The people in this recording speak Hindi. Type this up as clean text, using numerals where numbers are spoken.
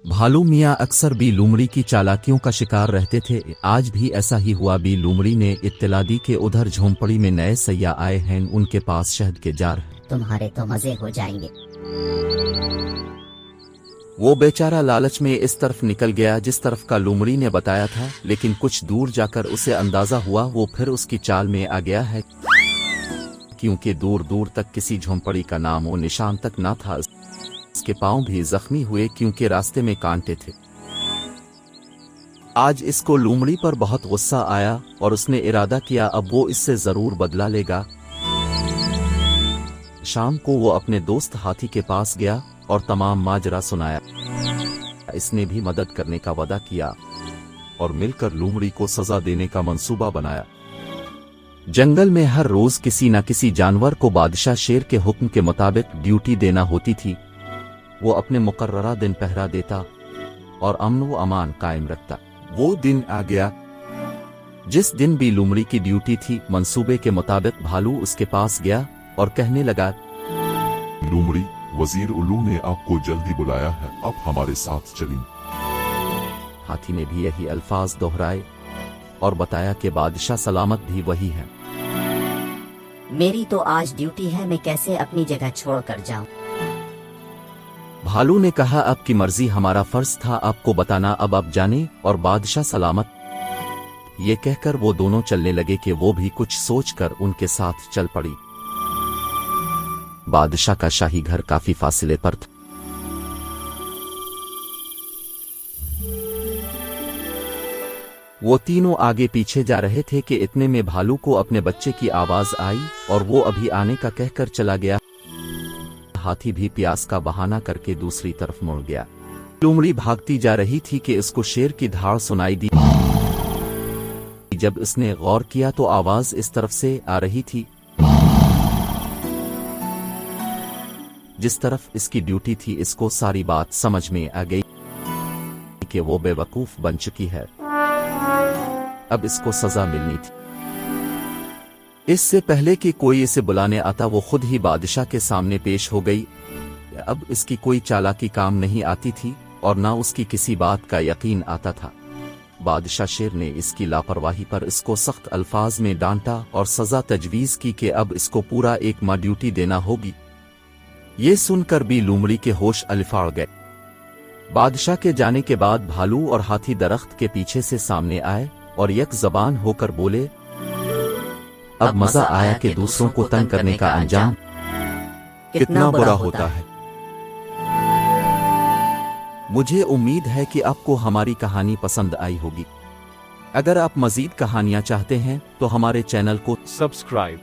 भालू मियाँ अक्सर बी लूमड़ी की चालाकियों का शिकार रहते थे। आज भी ऐसा ही हुआ। बी लूमड़ी ने इत्तला दी कि उधर झोंपड़ी में नए सैया आए हैं, उनके पास शहद के जार हैं। तुम्हारे तो मजे हो जाएंगे। वो बेचारा लालच में इस तरफ निकल गया जिस तरफ का लूमड़ी ने बताया था, लेकिन कुछ दूर जाकर उसे अंदाजा हुआ वो फिर उसकी चाल में आ गया है, क्योंकि दूर दूर तक किसी झोंपड़ी का नाम और निशान तक ना था। उसके पांव भी जख्मी हुए क्योंकि रास्ते में कांटे थे। आज इसको लूमड़ी पर बहुत गुस्सा आया और उसने इरादा किया अब वो इससे जरूर बदला लेगा। शाम को वो अपने दोस्त हाथी के पास गया और तमाम माजरा सुनाया। इसने भी मदद करने का वादा किया और मिलकर लूमड़ी को सजा देने का मंसूबा बनाया। जंगल में हर रोज किसी न किसी जानवर को बादशाह शेर के हुक्म के मुताबिक ड्यूटी देना होती थी। वो अपने मुकर्ररा दिन पहरा देता और अमन व अमान कायम रखता। वो दिन आ गया जिस दिन भी लूमड़ी की ड्यूटी थी। मंसूबे के मुताबिक भालू उसके पास गया और कहने लगा, लूमड़ी, वजीर उल्लू ने आपको जल्दी बुलाया है, अब हमारे साथ चलें। हाथी ने भी यही अल्फाज दोहराए और बताया कि बादशाह सलामत भी वही है। मेरी तो आज ड्यूटी है, मैं कैसे अपनी जगह छोड़ कर जाऊं। भालू ने कहा, अब की मर्जी, हमारा फर्ज था आपको बताना, अब आप जाने और बादशाह सलामत। ये कहकर वो दोनों चलने लगे कि वो भी कुछ सोचकर उनके साथ चल पड़ी। बादशाह का शाही घर काफी फासले पर था। वो तीनों आगे पीछे जा रहे थे कि इतने में भालू को अपने बच्चे की आवाज आई और वो अभी आने का कहकर चला गया। हाथी भी प्यास का बहाना करके दूसरी तरफ मुड़ गया। लूमड़ी भागती जा रही थी कि उसको शेर की धाड़ सुनाई दी। जब उसने गौर किया तो आवाज इस तरफ से आ रही थी जिस तरफ इसकी ड्यूटी थी। इसको सारी बात समझ में आ गई कि वो बेवकूफ बन चुकी है, अब इसको सजा मिलनी थी। इससे पहले कि कोई इसे बुलाने आता वो खुद ही बादशाह के सामने पेश हो गई। अब इसकी कोई चालाकी काम नहीं आती थी और ना उसकी किसी बात का यकीन आता था। बादशाह शेर ने इसकी लापरवाही पर इसको सख्त अल्फाज में डांटा और सजा तजवीज की कि अब इसको पूरा एक माह ड्यूटी देना होगी। ये सुनकर भी लूमड़ी के होश अलिफाड़ गए। बादशाह के जाने के बाद भालू और हाथी दरख्त के पीछे से सामने आए और एक जबान होकर बोले, अब मजा आया कि दूसरों को तंग करने का अंजाम कितना बुरा होता है। मुझे उम्मीद है कि आपको हमारी कहानी पसंद आई होगी। अगर आप मजीद कहानियां चाहते हैं तो हमारे चैनल को सब्सक्राइब